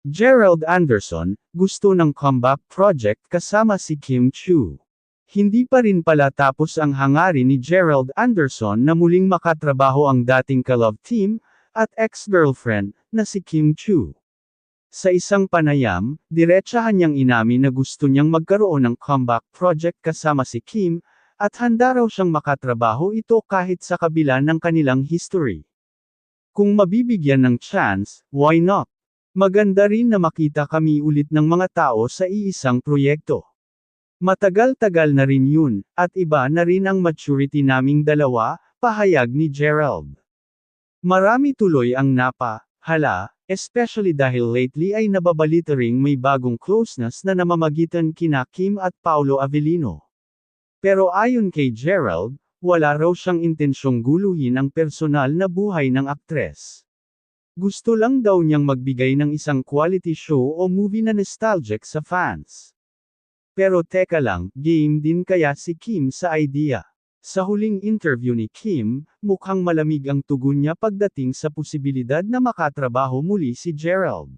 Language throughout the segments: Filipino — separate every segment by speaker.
Speaker 1: Gerald Anderson, gusto ng comeback project kasama si Kim Chu. Hindi pa rin pala tapos ang hangarin ni Gerald Anderson na muling makatrabaho ang dating ka-love team, at ex-girlfriend, na si Kim Chu. Sa isang panayam, diretsahan niyang inamin na gusto niyang magkaroon ng comeback project kasama si Kim, at handa raw siyang makatrabaho ito kahit sa kabila ng kanilang history. Kung mabibigyan ng chance, why not? Maganda rin na makita kami ulit ng mga tao sa iisang proyekto. Matagal-tagal na rin yun, at iba na rin ang maturity naming dalawa, pahayag ni Gerald. Marami tuloy ang hala, especially dahil lately ay nababalita ring may bagong closeness na namamagitan kina Kim at Paolo Avellino. Pero ayon kay Gerald, wala raw siyang intensyong guluhin ang personal na buhay ng aktres. Gusto lang daw niyang magbigay ng isang quality show o movie na nostalgic sa fans. Pero teka lang, game din kaya si Kim sa idea? Sa huling interview ni Kim, mukhang malamig ang tugon niya pagdating sa posibilidad na makatrabaho muli si Gerald.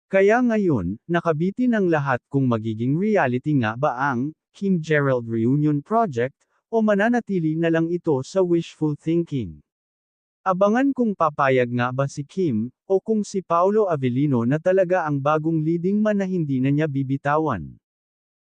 Speaker 1: Kaya ngayon, nakabitin ang lahat kung magiging reality nga ba ang Kim-Gerald Reunion Project, o mananatili na lang ito sa wishful thinking. Abangan kung papayag nga ba si Kim, o kung si Paolo Avellino na talaga ang bagong leading man na hindi na niya bibitawan.